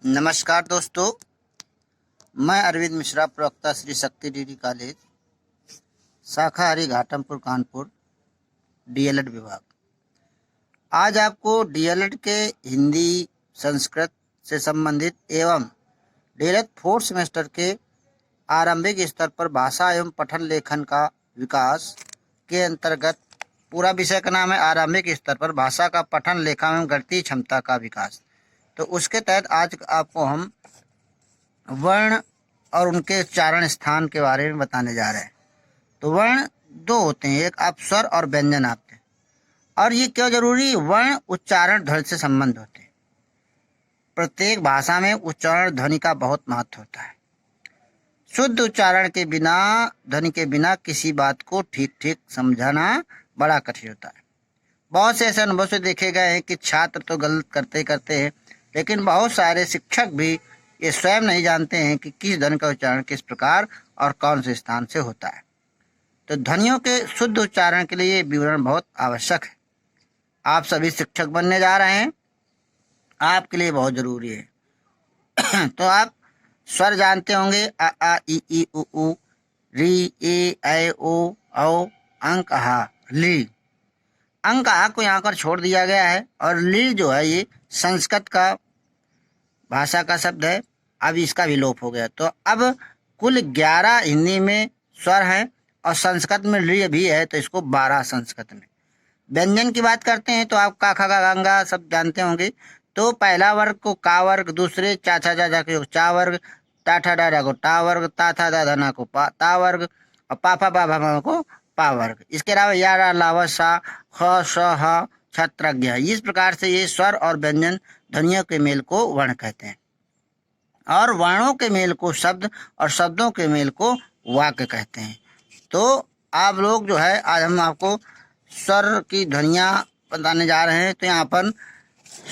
नमस्कार दोस्तों, मैं अरविंद मिश्रा, प्रवक्ता श्री शक्ति डिग्री कॉलेज, शाखा हरि घाटमपुर, कानपुर, डीएलएड विभाग। आज आपको डीएलएड के हिंदी संस्कृत से संबंधित एवं डीएलएड फोर्थ सेमेस्टर के आरंभिक स्तर पर भाषा एवं पठन लेखन का विकास के अंतर्गत पूरा विषय का नाम है आरंभिक स्तर पर भाषा का पठन लेखन एवं गणितीय क्षमता का विकास। तो उसके तहत आज आपको हम वर्ण और उनके उच्चारण स्थान के बारे में बताने जा रहे हैं। तो वर्ण दो होते हैं, एक आप स्वर और व्यंजन आपके। और ये क्यों जरूरी? वर्ण उच्चारण ध्वनि से संबंध होते हैं। प्रत्येक भाषा में उच्चारण ध्वनि का बहुत महत्व होता है। शुद्ध उच्चारण के बिना, ध्वनि के बिना किसी बात को ठीक ठीक समझाना बड़ा कठिन होता है। बहुत से ऐसे अनुभव से देखे गए हैं कि छात्र तो गलत करते करते हैं, लेकिन बहुत सारे शिक्षक भी ये स्वयं नहीं जानते हैं कि किस ध्वनि का उच्चारण किस प्रकार और कौन से स्थान से होता है। तो ध्वनियों के शुद्ध उच्चारण के लिए ये विवरण बहुत आवश्यक है। आप सभी शिक्षक बनने जा रहे हैं, आपके लिए बहुत जरूरी है। तो आप स्वर जानते होंगे, अ आ इ ई उ ऊ, री ए ऐ ओ औ, अंक हा ली। अंक आ को यहाँ पर छोड़ दिया गया है और ली जो है ये संस्कृत का भाषा का शब्द है, अब इसका भी लोप हो गया। तो अब कुल 11 हिंदी में स्वर हैं और संस्कृत में ली भी है, तो इसको 12 संस्कृत में। व्यंजन की बात करते हैं तो आप का खा गा गंगा सब जानते होंगे। तो पहला वर्ग को का वर्ग, दूसरे चा छा जा को चा वर्ग, टा ठा डा को टा वर्ग, ता था दा धना को ता वर्ग और पा फा बा भा को पा वर्ग। इसके अलावा या रा लावा सा ख श ह छत्रज्ञ। इस प्रकार से ये स्वर और व्यंजन ध्वनियों के मेल को वर्ण कहते हैं और वर्णों के मेल को शब्द और शब्दों के मेल को वाक्य कहते हैं। तो आप लोग जो है, आज हम आपको स्वर की ध्वनियाँ बताने जा रहे हैं। तो यहाँ पर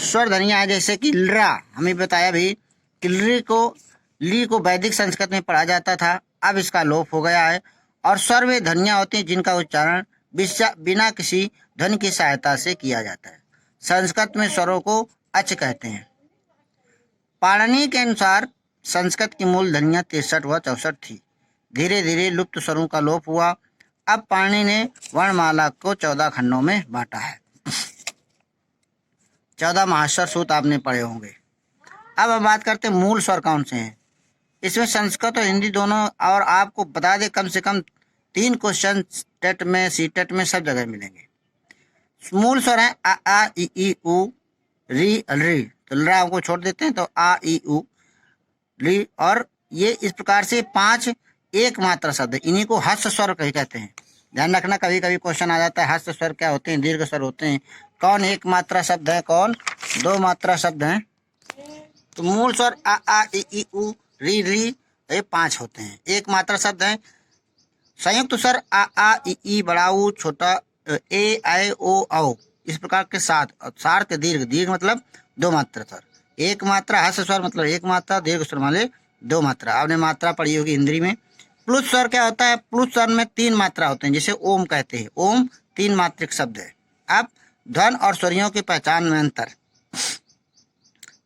स्वर ध्वनियाँ है, जैसे कि लरा, हमें बताया भी कि ली को वैदिक संस्कृत में पढ़ा जाता था, अब इसका लोप हो गया है। और स्वर वे ध्वनियाँ होती हैं जिनका उच्चारण बिना किसी ध्वनि की सहायता से किया जाता है। संस्कृत में स्वरों को अच कहते हैं। पाणिनि के अनुसार संस्कृत की मूल ध्वनियाँ 63 व 64 थी। धीरे धीरे लुप्त स्वरों का लोप हुआ। अब पाणिनि ने वर्णमाला को 14 खंडों में बांटा है। 14 महास्वर सूत्र आपने पढ़े होंगे। अब हम बात करते हैं मूल स्वर कौन से हैं। इसमें संस्कृत और हिंदी दोनों, और आपको बता दें कम से कम 3 क्वेश्चन टेट में, सी टेट में सब जगह मिलेंगे। मूल स्वर है अ आ इ ई उ, री री। तो लड़ा आपको छोड़ देते हैं, तो आ ई उ री। और ये इस प्रकार से 5 एक मात्रा शब्द है, इन्हीं को हस्त स्वर कहते हैं। ध्यान रखना, कभी कभी क्वेश्चन आ जाता है हस्त स्वर क्या होते हैं, दीर्घ स्वर होते हैं, कौन एक मात्रा शब्द है, कौन 2 मात्रा शब्द है। तो मूल स्वर अ आ इ ई उ री री ये 5 होते हैं, एक मात्रा शब्द है। संयुक्त स्वर अ आ इ ई बड़ा ऊ छोटा ए ऐ ओ औ, इस प्रकार के 7। सार्थ दीर्घ, दीर्घ मतलब 2 मात्रा स्वर। एक मात्रा हस्त स्वर मतलब एक मात्रा, दीर्घ स्वर वाले 2 मात्रा। आपने मात्रा पढ़ी होगी हिंदी में। प्लुत स्वर क्या होता है? प्लुत स्वर में 3 मात्रा होते हैं, जिसे ओम कहते हैं। ओम 3 मात्रिक शब्द है। अब ध्वन और स्वरियों की पहचान में अंतर।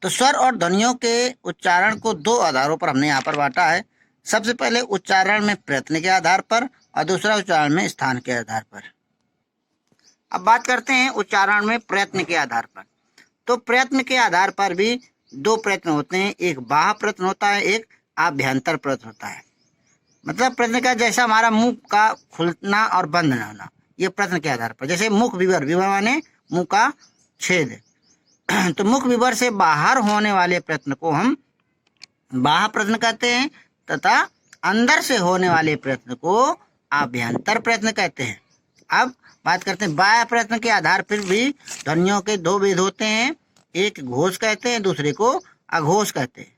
तो स्वर और ध्वनियों के उच्चारण को 2 आधारों पर हमने यहाँ पर बांटा है। सबसे पहले उच्चारण में प्रयत्न के आधार पर और दूसरा उच्चारण में स्थान के आधार पर। अब बात करते हैं उच्चारण में प्रयत्न के आधार पर। तो प्रयत्न के आधार पर भी 2 प्रयत्न होते हैं, एक बाह्य प्रयत्न होता है, एक आभ्यंतर प्रयत्न होता है। मतलब प्रयत्न का, जैसा हमारा मुंह का खुलना और बंद न होना, ये प्रयत्न के आधार पर। जैसे मुख विवर, विवर माने मुंह का छेद। तो मुख विवर से बाहर होने वाले प्रयत्न को हम बाह्य प्रयत्न कहते हैं, तथा अंदर से होने वाले प्रयत्न को आभ्यंतर प्रयत्न कहते हैं। अब बात करते हैं बाह्य प्रयत्न के आधार पर भी ध्वनियों के 2 भेद होते हैं, एक घोष कहते हैं, दूसरे को अघोष कहते हैं।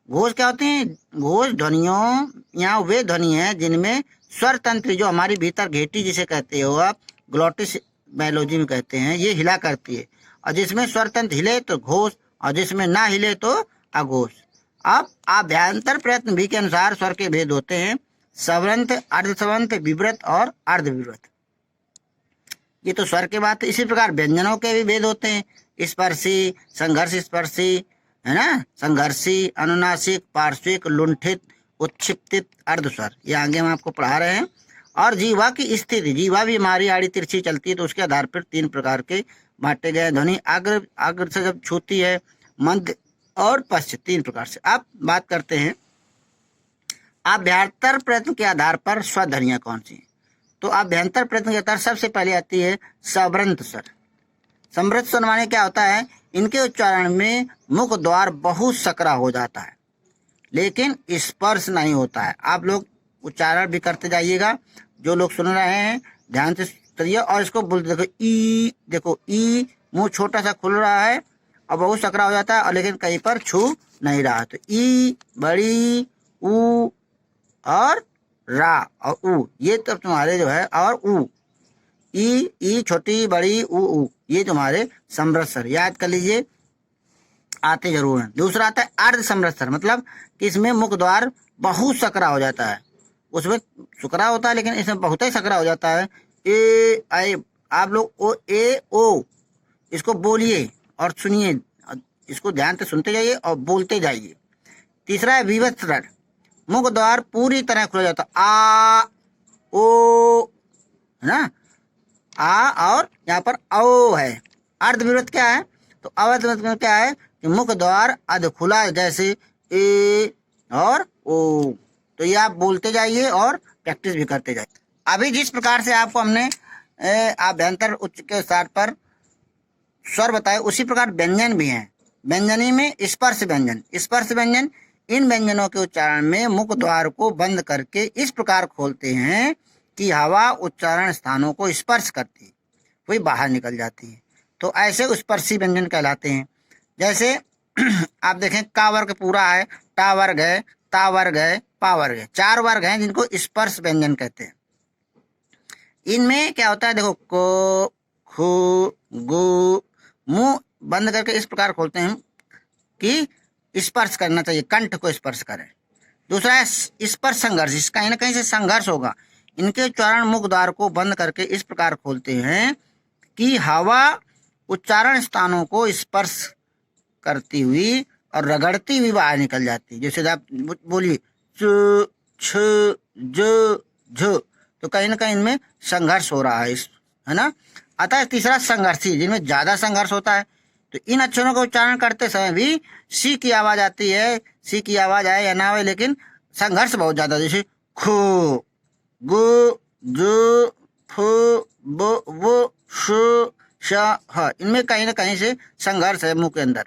घोष क्या होते हैं? घोष ध्वनियों या वे ध्वनि है जिनमें स्वर तंत्र, जो हमारी भीतर घेटी जिसे कहते हो आप, ग्लोटिस बायोलॉजी में कहते हैं, ये हिला करती है। और जिसमें स्वर तंत्र हिले तो घोष, और जिसमें ना हिले तो अघोष। अब आभ्यंतर प्रयत्न भी के अनुसार स्वर के भेद होते हैं, स्वरंत, अर्धस्वरंत, विव्रत और अर्धविव्रत। ये तो स्वर के बात है। इसी प्रकार व्यंजनों के भी भेद होते हैं, स्पर्शी, संघर्ष स्पर्शी, है ना, संघर्षी, अनुनासिक, पार्श्विक, लुंठित, उत्क्षिप्तित, अर्धस्वर, ये आगे हम आपको पढ़ा रहे हैं। और जीवा की स्थिति, जीवा भी हमारी आड़ी तिरछी चलती है, तो उसके आधार पर 3 प्रकार के बांटे गए। ध्वनि अग्र, अग्र से जब छूती है, मध्य और पश्चिम, 3 प्रकार से। अब बात करते हैं अभ्यंतर प्रयत्न के आधार पर स्वर ध्वनियां कौन सी। तो अभ्यंतर प्रयत्न के आधार सबसे पहले आती है सवृंत स्वर। समृद्ध स्वर माने क्या होता है, इनके उच्चारण में मुख द्वार बहुत सकरा हो जाता है लेकिन स्पर्श नहीं होता है। आप लोग उच्चारण भी करते जाइएगा, जो लोग सुन रहे हैं ध्यान से सुनिए और इसको बोलते देखो। ई, देखो ई, मुंह छोटा सा खुल रहा है और बहुत सकरा हो जाता है और लेकिन कहीं पर छू नहीं रहा है। तो ई बड़ी, ऊ और रा और ऊ, ये तब तुम्हारे जो है, और ऊ, ई छोटी बड़ी, ऊ, ये तुम्हारे समृद्ध स्वर, याद कर लीजिए, आते जरूर हैं। दूसरा आता है अर्ध समृद्ध स्वर, मतलब कि इसमें मुख द्वार बहुत सकरा हो जाता है, उसमें सुकरा होता है लेकिन इसमें बहुत ही सकरा हो जाता है। ए आई, आप लोग ओ, ए ओ, इसको बोलिए और सुनिए, इसको ध्यान से सुनते जाइए और बोलते जाइए। तीसरा है विवत स्वर, मुख द्वार पूरी तरह खुला जाता है, आ ओ, है ना, आ और यहाँ पर ओ है। अर्धविवृत क्या है, तो अर्धविवृत में क्या है कि मुख द्वार अध खुला, जैसे ए और ओ। तो ये आप बोलते जाइए और प्रैक्टिस भी करते जाइए। अभी जिस प्रकार से आपको हमने आभ्यंतर उच्च के स्तर पर स्वर बताए, उसी प्रकार व्यंजन भी हैं। व्यंजनी में स्पर्श व्यंजन, स्पर्श व्यंजन इन व्यंजनों के उच्चारण में मुख द्वार को बंद करके इस प्रकार खोलते हैं कि हवा उच्चारण स्थानों को स्पर्श करती है, वही बाहर निकल जाती है। तो ऐसे स्पर्शी व्यंजन कहलाते हैं। जैसे आप देखें का वर्ग पूरा है, टा वर्ग है, ता वर्ग है, पा वर्ग है, 4 वर्ग हैं जिनको स्पर्श व्यंजन कहते हैं। इनमें क्या होता है, देखो को, खु, गु, मुंह बंद करके इस प्रकार खोलते हैं कि स्पर्श करना चाहिए, कंठ को स्पर्श करें। दूसरा है स्पर्श संघर्ष, कहीं ना कहीं से संघर्ष होगा। इनके उच्चारण मुख द्वार को बंद करके इस प्रकार खोलते हैं कि हवा उच्चारण स्थानों को स्पर्श करती हुई और रगड़ती हुई बाहर निकल जाती है। जैसे आप बोलिए च, छ, ज, झ, तो कहीं ना कहीं इनमें संघर्ष हो रहा है ना। अतः तीसरा संघर्षी, जिनमें ज्यादा संघर्ष होता है। तो इन अक्षरों का उच्चारण करते समय भी सी की आवाज आती है, सी की आवाज आए या ना आए लेकिन संघर्ष बहुत ज्यादा, जैसे खो, गु, जु, फु, बु, वो, शु, श, ह, इनमें कहीं ना कहीं से संघर्ष है मुंह के अंदर।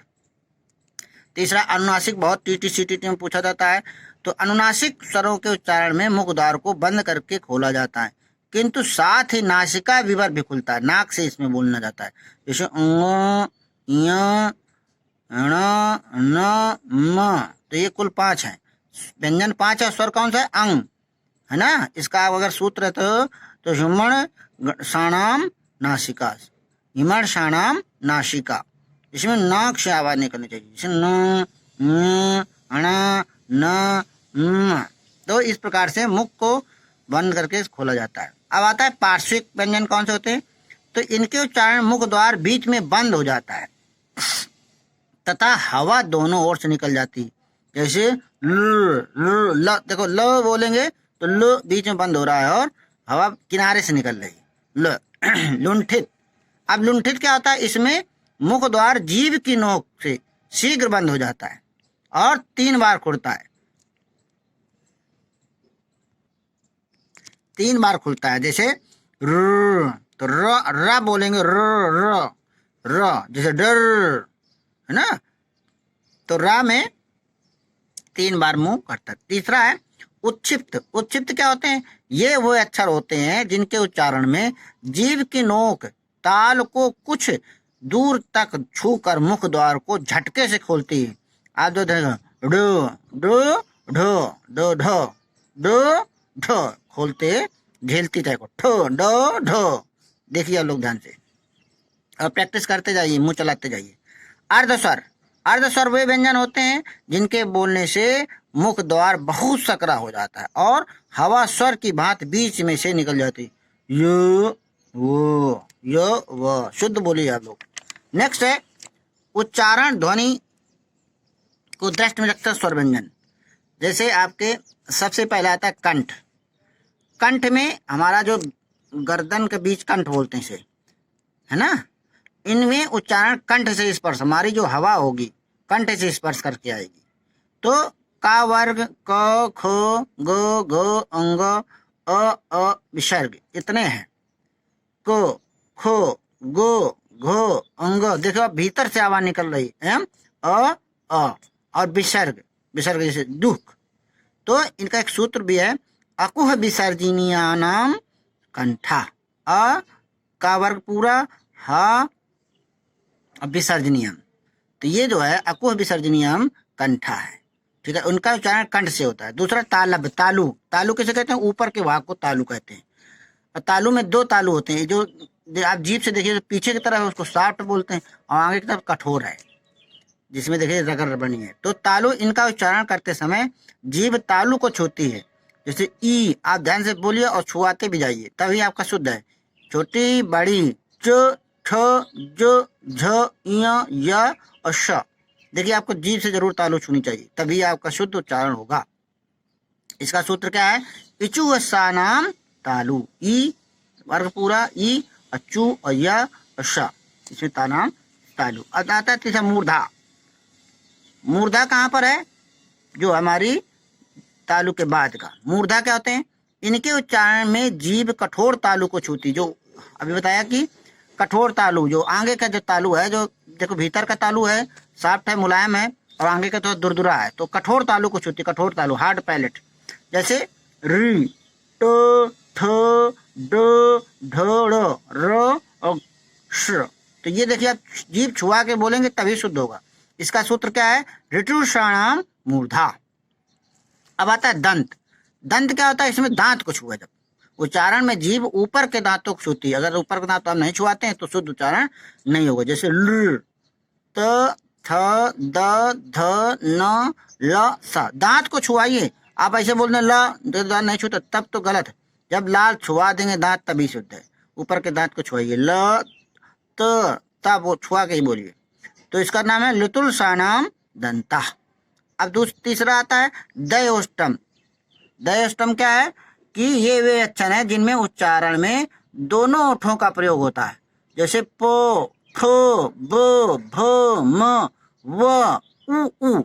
तीसरा अनुनासिक, बहुत टीटी सीटी में पूछा जाता है। तो अनुनासिक स्वरों के उच्चारण में मुख द्वार को बंद करके खोला जाता है किंतु साथ ही नासिका विवर भी खुलता है, नाक से इसमें बोलना जाता है। जैसे न, म, तो ये कुल 5 है व्यंजन, 5 है। स्वर कौन सा है, अंग, है ना। इसका अगर सूत्र है तो हिमण शाणाम नासिका, हिमण शाणाम नासिका, इसमें नाक से आवाज निकलनी चाहिए, जैसे न, न, म। तो इस प्रकार से मुख को बंद करके खोला जाता है। अब आता है पार्श्विक व्यंजन कौन से होते हैं, तो इनके उच्चारण मुख द्वार बीच में बंद हो जाता है तथा हवा दोनों ओर से निकल जाती है। जैसे ल, देखो ल बोलेंगे तो ल बीच में बंद हो रहा है और हवा किनारे से निकल रही है, ल। लुंठित, अब लुंठित क्या होता है, इसमें मुख द्वार जीभ की नोक से शीघ्र बंद हो जाता है और 3 बार खुलता है, 3 बार खुलता है। जैसे र, तो र बोलेंगे, र, जैसे डर, है ना। तो रा में 3 बार मुंह करता है। तीसरा है उत्क्षिप्त, उत्क्षिप्त क्या होते हैं, ये वो अक्षर होते हैं जिनके उच्चारण में जीभ की नोक ताल को कुछ दूर तक छूकर मुख द्वार को झटके से खोलती है। आप जो देखो डो डो ढो डो ढो डो ढो, खोलते झेलती टाइप को, ठो डो ढो, देखिए आप लोग ध्यान से और प्रैक्टिस करते जाइए, मुंह चलाते जाइए। अर्धस्वर, अर्धस्वर वे व्यंजन होते हैं जिनके बोलने से मुख द्वार बहुत सकरा हो जाता है और हवा स्वर की भांति बीच में से निकल जाती है, यो वो, यो वो, शुद्ध बोलिए आप लोग। नेक्स्ट है उच्चारण ध्वनि को दृष्टि में रखता स्वर व्यंजन। जैसे आपके सबसे पहला आता है कंठ। कंठ में हमारा जो गर्दन के बीच कंठ बोलते हैं इसे, है ना, इनमें उच्चारण कंठ से स्पर्श, हमारी जो हवा होगी कंठ से स्पर्श करके आएगी। तो का वर्ग, क ख ग घ अंग अ विसर्ग इतने हैं। क ख ग घ अंग, देखो अब भीतर से आवाज निकल रही है, अ और विसर्ग, विसर्ग जैसे दुख। तो इनका एक सूत्र भी है, अकुह विसर्जनीयानाम कंठा। अ का वर्ग पूरा, हा विसर्जनीयम। तो ये जो है अकुह विसर्जनीयम कंठा है, ठीक है, उनका उच्चारण कंठ से होता है। दूसरा तालब, तालु। तालु किसे कहते हैं? ऊपर के भाग को तालु कहते हैं। और तालु में दो तालु होते हैं, जो आप जीभ से देखिए तो पीछे की तरफ उसको सॉफ्ट बोलते हैं और आगे की तरफ कठोर है, जिसमें देखिए रगड़ बनी है। तो तालु, इनका उच्चारण करते समय जीभ तालु को छूती है। जैसे ई, आप ध्यान से बोलिए और छुआते भी जाइए, तभी आपका शुद्ध है। छोटी बड़ी, च ठ ज झ य और श, देखिए आपको जीभ से जरूर तालु छूनी चाहिए, तभी आपका शुद्ध उच्चारण होगा। इसका सूत्र क्या है? इचु सा नाम तालु। ई वर्ग पूरा, ई अचू और य और श, इसमें ता नाम तालु। अब आता है तीसरा मूर्धा। मूर्धा कहाँ पर है? जो हमारी तालु के बाद का। मूर्धा क्या होते हैं? इनके उच्चारण में जीभ कठोर तालु को छूती, जो अभी बताया कि कठोर तालु, जो आगे का जो तालु है, जो देखो भीतर का तालु है सॉफ्ट है, मुलायम है, और आगे का तो दुरदुरा है, तो कठोर तालु को छूती, कठोर तालु, हार्ड पैलेट। जैसे री, ट ठ ड ढ र और श। तो ये देखिए आप जीभ छुआ के बोलेंगे तभी शुद्ध होगा। इसका सूत्र क्या है? ऋतुषाणाम मूर्धा। अब आता है दंत। दंत क्या होता है? इसमें दांत को छुआ, जब उच्चारण में जीभ ऊपर के दांतों को छूती है। अगर ऊपर के दांत आप नहीं छुआते हैं तो शुद्ध उच्चारण नहीं होगा। जैसे ल, त थ द ध न ल स, दांत को छुआइए। आप ऐसे बोलने ल, दांत नहीं छूते तब तो गलत है। जब लाल छुआ देंगे दांत तभी शुद्ध है। ऊपर के दांत को छुआइए, ल त ता वो छुआ के ही बोलिए। तो इसका नाम है लुतुल सानाम दंता। अब तीसरा आता है दयोष्टम। दयोष्टम क्या है? कि ये वे अक्षर हैं जिनमें उच्चारण में दोनों ओठों का प्रयोग होता है। जैसे पो, फ, ब, भ, म, व, उ।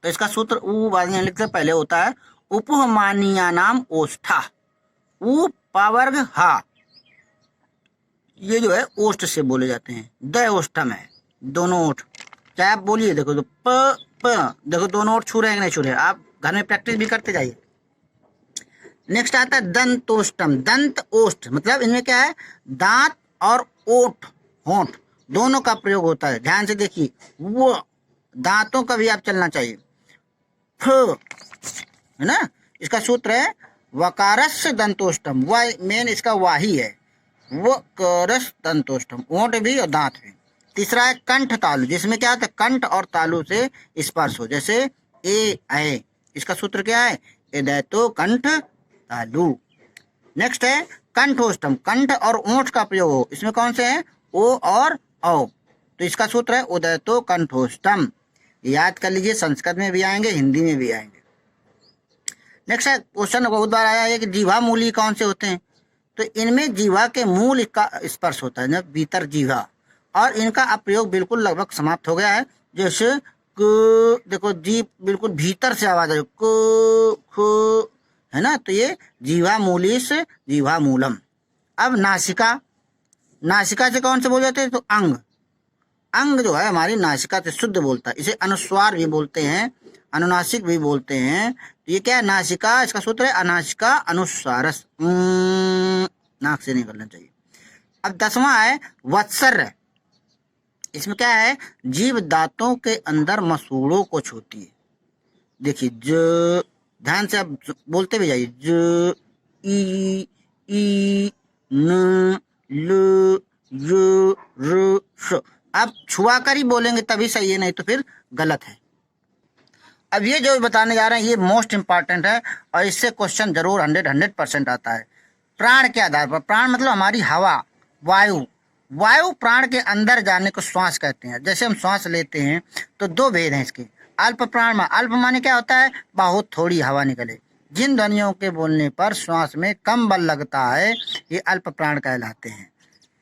तो इसका सूत्र उ बाद में लिखते पहले होता है उपमानिया नाम ओष्ठा। उ पावर्ग हा, ये जो है ओष्ठ से बोले जाते हैं। दयोष्टम है, दोनों ओठ, चाहे आप बोलिए, देखो तो प, देखो दोनों ओठ छू रहे हैं कि नहीं छू रहे, आप घर में प्रैक्टिस भी करते जाइए। नेक्स्ट आता है दंतोष्टम। दंत ओष्ठ मतलब इनमें क्या है? दांत और ओठ, होंठ दोनों का प्रयोग होता है। ध्यान से देखिए, वो दांतों का भी आप चलना चाहिए। फ, है ना, इसका सूत्र है वकारस्य दंतोष्टम। वह मेन इसका वाही है, वो करस दंतोष्टम, ओंठ भी और दांत भी। तीसरा है कंठ तालु, जिसमें क्या होता है? कंठ और तालु से स्पर्श हो। जैसे ए ऐ, इसका सूत्र क्या है? एदैतो कंठ तालु। नेक्स्ट है कंठोष्टम। कंठ और ओंठ का प्रयोग हो, इसमें कौन से हैं? ओ और औ। तो इसका सूत्र है उदयतो कंठोष्टम। याद कर लीजिए, संस्कृत में भी आएंगे, हिंदी में भी आएंगे। नेक्स्ट है क्वेश्चन बहुत बार आया है कि जीवा मूली कौन से होते हैं? तो इनमें जीवा के मूल का स्पर्श होता है, ना भीतर जीवा, और इनका प्रयोग बिल्कुल लगभग समाप्त हो गया है। जैसे क, देखो जीभ बिल्कुल भीतर से आवाज है, क ख, है ना, तो ये जीवा मूली से जीवा मूलम। अब नासिका। नासिका से कौन से बोल जाते हैं? तो अंग। अंग जो है हमारी नासिका से शुद्ध बोलता है, इसे अनुस्वार भी बोलते हैं, अनुनासिक भी बोलते हैं। तो ये क्या है? नासिका। इसका सूत्र है अनासिका अनुस्वारस, नाक से निकलना चाहिए। अब 10वां है वत्सर। इसमें क्या है? जीभ दांतों के अंदर मसूड़ों को छूती है। देखिए ज, ध्यान से आप बोलते भी जाइए, ज, ई, न, ल, य, र, श। आप छुआ कर ही बोलेंगे तभी सही है, नहीं तो फिर गलत है। अब ये जो बताने जा रहे हैं ये मोस्ट इंपॉर्टेंट है, और इससे क्वेश्चन जरूर 100% आता है। प्राण के आधार पर। प्राण मतलब हमारी हवा, वायु। वायु प्राण के अंदर जाने को श्वास कहते हैं। जैसे हम श्वास लेते हैं तो दो भेद हैं इसके, अल्प प्राण, अल्प माने क्या होता है, बहुत थोड़ी हवा निकले। जिन ध्वनियों के बोलने पर श्वास में कम बल लगता है ये अल्प प्राण कहलाते हैं।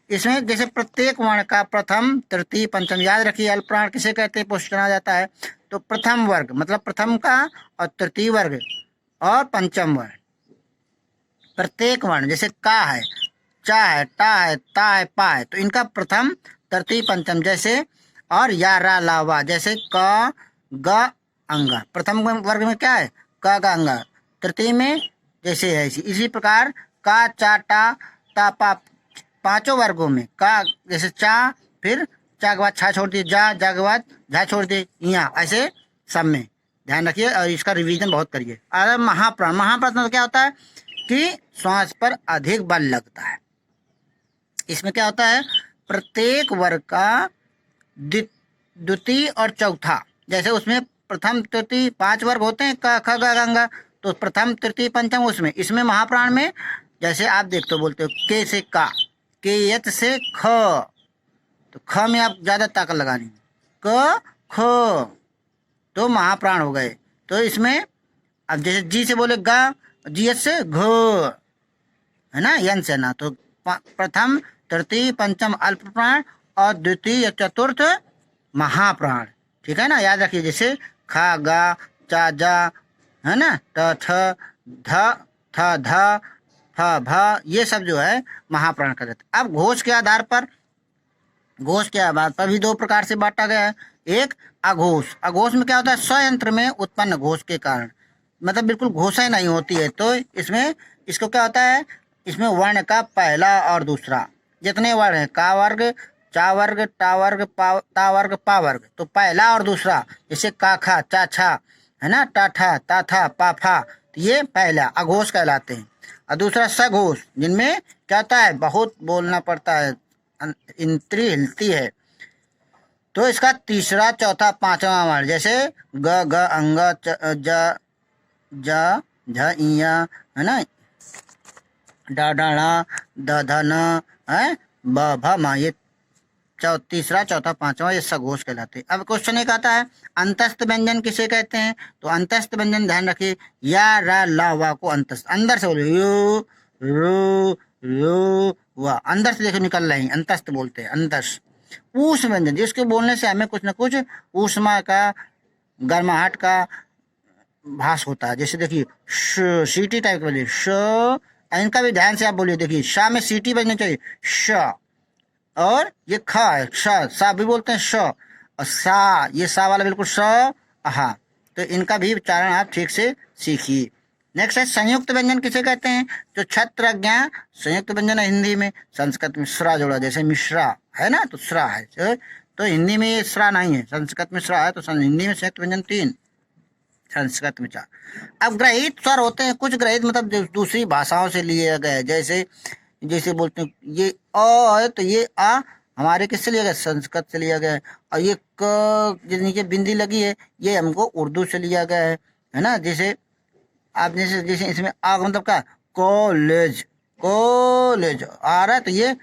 इसमें जैसे प्रत्येक वर्ण का प्रथम तृतीय पंचम, याद रखिए अल्प प्राण किसे कहते हैं, क्वेश्चन आ जाता है। तो प्रथम वर्ग मतलब प्रथम का, और तृतीय वर्ग और पंचम वर्ण, प्रत्येक वर्ण जैसे का है, चा है, टा है, ता है, पा है, तो इनका प्रथम तृतीय पंचम जैसे, और या रा ला वा, जैसे क ग अंगा, प्रथम वर्ग में क्या है, क ग अंगा, तृतीय में जैसे है इसी प्रकार का चा टा ता पा, पांचों वर्गों में का जैसे चा, फिर चा के बाद छा छोड़ दिए, जा के बाद झा छोड़ दिए, यहाँ ऐसे सब में ध्यान रखिए और इसका रिवीजन बहुत करिए। अरे महाप्राण, महाप्राण मतलब क्या होता है कि श्वास पर अधिक बल लगता है। इसमें क्या होता है, प्रत्येक वर्ग का द्वितीय और चौथा, जैसे उसमें प्रथम तृतीय 5 वर्ग होते हैं, क ख ग अंगा, तो प्रथम तृतीय पंचम उसमें, इसमें महाप्राण में जैसे आप देखते हो बोलते हो के से का, के यत से ख, तो ख में आप ज्यादा ताकत लगानी, क ख तो महाप्राण हो गए। तो इसमें अब जैसे जी से बोले गा, जी से घ, है ना, यन से ना, तो प्रथम तृतीय पंचम अल्प प्राण और द्वितीय चतुर्थ महाप्राण, ठीक है ना, याद रखिए। जैसे खा गा चा जा, है ना, ट ठ ध थ ध फ भ, ये सब जो है महाप्राण का रहता है। अब घोष के आधार पर, घोष के आधार पर भी 2 प्रकार से बांटा गया है। एक अघोष, अघोष में क्या होता है, स्वयंत्र में उत्पन्न घोष के कारण, मतलब बिल्कुल घोषा नहीं होती है, तो इसमें इसको क्या होता है, इसमें वर्ण का पहला और दूसरा, जितने वर्ण है का वर्ग, चा वर्ग, टा वर्ग, ता वर्ग, पा वर्ग, तो पहला और दूसरा, जैसे का खा चा छा, है ना, टा ठा ता था पा फा, तो ये पहला अघोष कहलाते हैं। और दूसरा सघोष, जिनमें क्या होता है, बहुत बोलना पड़ता है, इंद्री हिलती है, तो इसका तीसरा चौथा पांचवा वर्ण, जैसे ग ग अंग, ज ज झ इया, है ना, डा डाणा, द ध न, है ब भ मा, ये तीसरा चौथा पांचवा ये सघोष कहलाते हैं। अब क्वेश्चन एक आता है, अंतस्थ व्यंजन किसे कहते हैं, तो अंतस्थ व्यंजन ध्यान रखिए, या रा ला वा को अंतस्थ, अंदर से बोले यू रू रू वा, अंदर से देखो निकल रहे हैं, अंतस्थ बोलते हैं, अंतस्थ। ऊष्म व्यंजन, जिसके बोलने से हमें कुछ न कुछ ऊष्मा का, गर्माहट का भास होता है, जैसे देखिए सीटी टाइप का, श, इनका भी ध्यान से आप बोलिए, देखिए शाह में सीटी बजनी चाहिए, श, और ये ख है, श, सा भी बोलते हैं श, और सा, ये सा वाला बिल्कुल श, हा, तो इनका भी उच्चारण आप ठीक से सीखिए। नेक्स्ट है संयुक्त व्यंजन किसे कहते हैं, जो छत्रज्ञ संयुक्त व्यंजन है हिंदी में, संस्कृत में श्रा जोड़ा, जैसे मिश्रा है ना, तो श्रा है, तो हिंदी में ये श्रा नहीं है, संस्कृत में श्रा है, तो हिंदी में संयुक्त व्यंजन 3, संस्कृत में 4। अब ग्रहित स्वर होते हैं, कुछ ग्रहित मतलब दूसरी भाषाओं से लिए गए, जैसे जैसे बोलते हैं ये अ है, तो ये आ हमारे किससे लिया गया, संस्कृत से लिया गया है, और ये क जो नीचे बिंदी लगी है ये हमको उर्दू से लिया गया है ना, जैसे आप जैसे जैसे इसमें आ मतलब क्या, कॉलेज, कॉलेज आ रहा है, तो ये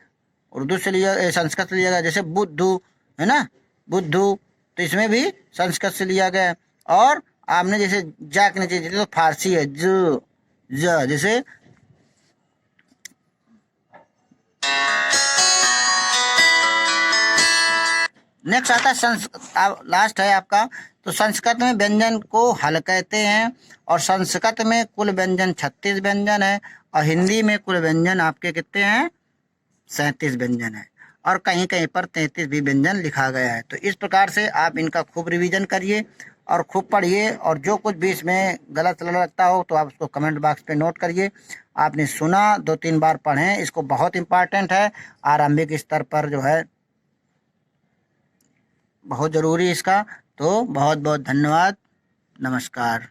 उर्दू से लिया, संस्कृत से लिया गया, जैसे बुद्धू, है ना, बुद्धू, तो इसमें भी संस्कृत से लिया गया है। और आपने जैसे जा के नीचे तो फारसी है, ज, जैसे नेक्स्ट आता है लास्ट है आपका, तो संस्कृत में व्यंजन को हल कहते हैं, और संस्कृत में कुल व्यंजन 36 व्यंजन है, और हिंदी में कुल व्यंजन आपके कितने हैं, 37 व्यंजन है, और कहीं कहीं पर 33 भी व्यंजन लिखा गया है। तो इस प्रकार से आप इनका खूब रिवीजन करिए और खूब पढ़िए, और जो कुछ भी इसमें गलत लगता हो तो आप उसको कमेंट बॉक्स पे नोट करिए। आपने सुना, 2-3 बार पढ़ें, इसको बहुत इम्पॉर्टेंट है, आरंभिक स्तर पर जो है बहुत ज़रूरी इसका। तो बहुत बहुत धन्यवाद, नमस्कार।